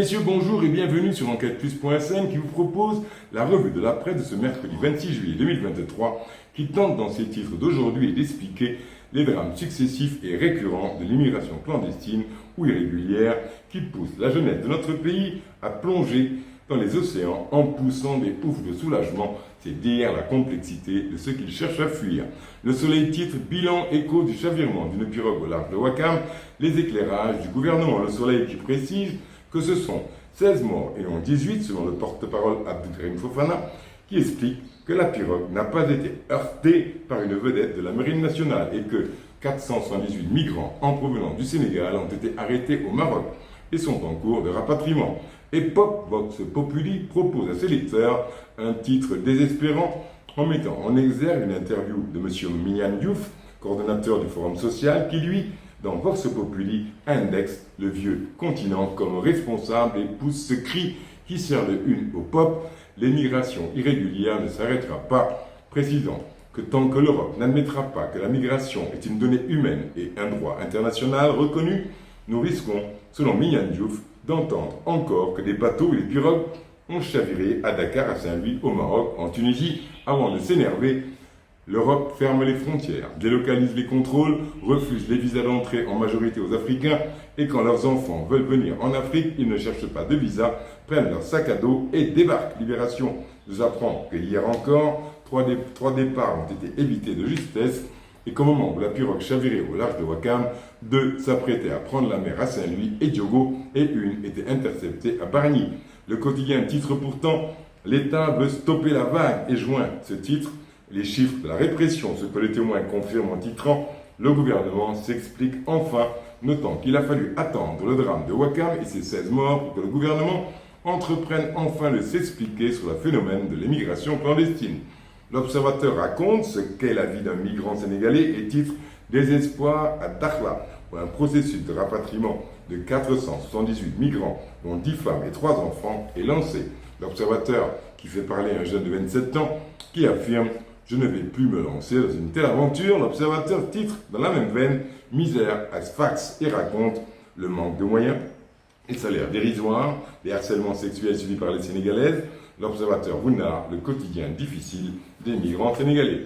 messieurs, bonjour et bienvenue sur enquêteplus.sn qui vous propose la revue de la presse de ce mercredi 26 juillet 2023 qui tente dans ses titres d'aujourd'hui d'expliquer les drames successifs et récurrents de l'immigration clandestine ou irrégulière qui poussent la jeunesse de notre pays à plonger dans les océans en poussant des oufs de soulagement, c'est dire la complexité de ce qu'ils cherchent à fuir. Le Soleil titre « Bilan écho du chavirement d'une pirogue au large de Ouakam », les éclairages du gouvernement Le Soleil qui précise que ce sont 16 morts et non 18 selon le porte-parole Abdoukarim Fofana qui explique que la pirogue n'a pas été heurtée par une vedette de la Marine nationale et que 478 migrants en provenance du Sénégal ont été arrêtés au Maroc et sont en cours de rapatriement. Époque Vox Populi propose à ses lecteurs un titre désespérant en mettant en exergue une interview de M. Mignane Diouf, coordonnateur du Forum social, qui lui, dans Vox Populi, indexe le vieux continent comme responsable et pousse ce cri qui sert de une au pop. L'émigration irrégulière ne s'arrêtera pas, précisant que tant que l'Europe n'admettra pas que la migration est une donnée humaine et un droit international reconnu, nous risquons, selon Mignane Diouf, d'entendre encore que des bateaux et des pirogues ont chaviré à Dakar, à Saint-Louis, au Maroc, en Tunisie, avant de s'énerver. L'Europe ferme les frontières, délocalise les contrôles, refuse les visas d'entrée en majorité aux Africains et quand leurs enfants veulent venir en Afrique, ils ne cherchent pas de visa, prennent leur sac à dos et débarquent. Libération nous apprend que hier encore, trois départs ont été évités de justesse et qu'au moment où la pirogue chavirait au large de Ouakam, 2 s'apprêtaient à prendre la mer à Saint-Louis et Diogo et une était interceptée à Bargny. Le quotidien titre pourtant « L'État veut stopper la vague » et joint ce titre les chiffres de la répression, ce que les témoins confirment en titrant « Le gouvernement s'explique enfin », notant qu'il a fallu attendre le drame de Ouakam et ses 16 morts pour que le gouvernement entreprenne enfin de s'expliquer sur le phénomène de l'immigration clandestine. L'Observateur raconte ce qu'est la vie d'un migrant sénégalais et titre « Désespoir à Dakhla » où un processus de rapatriement de 478 migrants, dont 10 femmes et 3 enfants, est lancé. L'Observateur, qui fait parler un jeune de 27 ans, qui affirme « Je ne vais plus me lancer dans une telle aventure ». L'Observateur titre dans la même veine « Misère à Sfax » et raconte le manque de moyens, les salaires dérisoires, les harcèlements sexuels subis par les Sénégalaises. L'Observateur vous narre le quotidien difficile des migrants sénégalais.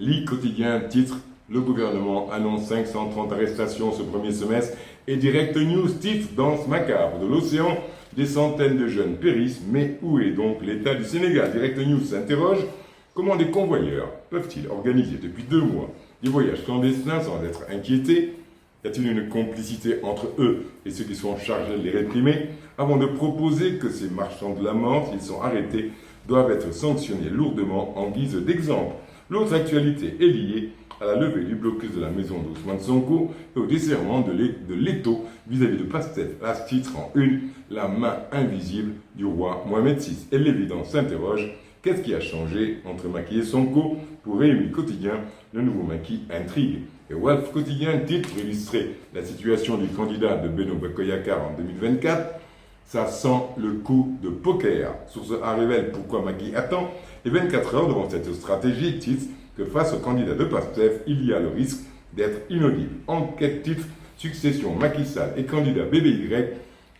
L'I quotidien titre « Le gouvernement annonce 530 arrestations ce premier semestre » et Direct News titre « Danse macabre de l'océan, des centaines de jeunes périssent, mais où est donc l'État du Sénégal ?» Direct News s'interroge « Comment des convoyeurs peuvent-ils organiser depuis 2 mois des voyages clandestins sans être inquiétés ? Y a-t-il une complicité entre eux et ceux qui sont chargés de les réprimer avant de proposer que ces marchands de la mort, s'ils sont arrêtés, doivent être sanctionnés lourdement en guise d'exemple ?» L'autre actualité est liée à la levée du blocus de la maison d'Ousmane Sonko et au desserrement de l'étau vis-à-vis de Pastef. À ce titre en une, la main invisible du roi Mohamed VI. Et l'évidence s'interroge, qu'est-ce qui a changé entre Macky et Sonko? Pour Réumi Quotidien, le nouveau Macky intrigue. Et Walf Quotidien titre pour illustrer la situation du candidat de Beno Bokk-Yakaar en 2024. Ça sent le coup de poker. Source A révèle pourquoi Macky attend. Et 24 heures devant cette stratégie titre que face au candidat de Pastef, il y a le risque d'être inaudible. Enquête titre succession Macky Sall et candidat BBY.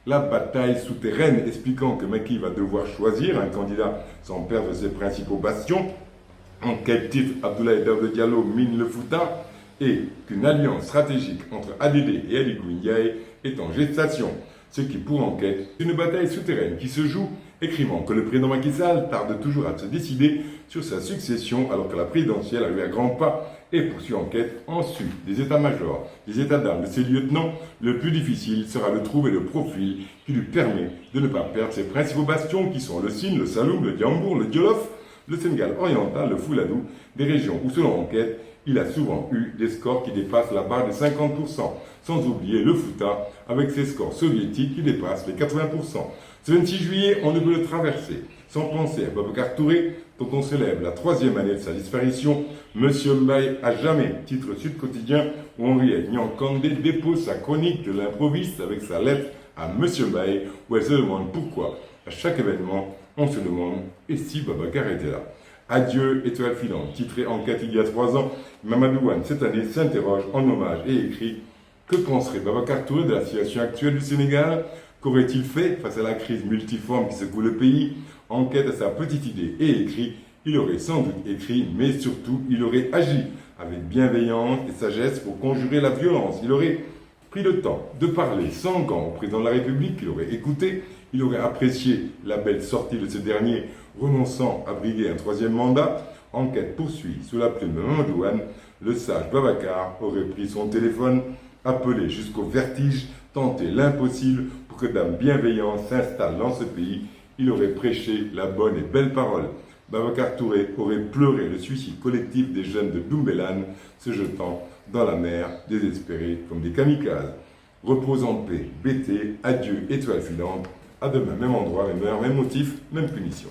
La bataille souterraine expliquant que Macky va devoir choisir un candidat sans perdre ses principaux bastions. Enquête titre Abdoulaye Daouda Diallo mine le Fouta et qu'une alliance stratégique entre ADD et Ali Ngouille est en gestation. Ce qui, pour enquête, est une bataille souterraine qui se joue, écrivant que le président Macky Sall tarde toujours à se décider sur sa succession alors que la présidentielle a eu un grand pas et poursuit enquête en su des états-majors, des états d'âme de ses lieutenants. Le plus difficile sera de trouver le profil qui lui permet de ne pas perdre ses principaux bastions qui sont le Sine, le Saloum, le Diambour, le Djolof, le Sénégal oriental, le Fouladou, des régions où, selon enquête, il a souvent eu des scores qui dépassent la barre des 50%, sans oublier le Fouta avec ses scores soviétiques qui dépassent les 80%. Ce 26 juillet, on ne peut le traverser sans penser à Babacar Touré, dont on célèbre la 3e année de sa disparition. Monsieur Mbaye à jamais, titre Sud Quotidien, où Henriette Nyankandé dépose sa chronique de l'improviste avec sa lettre à Monsieur Mbaye, où elle se demande pourquoi, à chaque événement, on se demande « et si Babacar était là ?» Adieu, étoile filante, titré Enquête il y a 3 ans, Mamadou Wane cette année s'interroge en hommage et écrit « Que penserait Babacar Touré de la situation actuelle du Sénégal ? Qu'aurait-il fait face à la crise multiforme qui secoue le pays? En quête à sa petite idée et écrit, il aurait sans doute écrit, mais surtout, il aurait agi avec bienveillance et sagesse pour conjurer la violence. Il aurait pris le temps de parler sans gants au président de la République, il aurait écouté, il aurait apprécié la belle sortie de ce dernier, renonçant à briguer un troisième mandat. Enquête poursuit sous la plume de Mamadou Anne, le sage Babacar aurait pris son téléphone, appelé jusqu'au vertige, tenté l'impossible pour que Dame Bienveillance s'installe dans ce pays. Il aurait prêché la bonne et belle parole. Babacar Touré aurait pleuré le suicide collectif des jeunes de Doumbelane, se jetant dans la mer, désespérés comme des kamikazes. Repose en paix, BT, adieu, étoile filante. À demain, même endroit, même heure, même motif, même punition.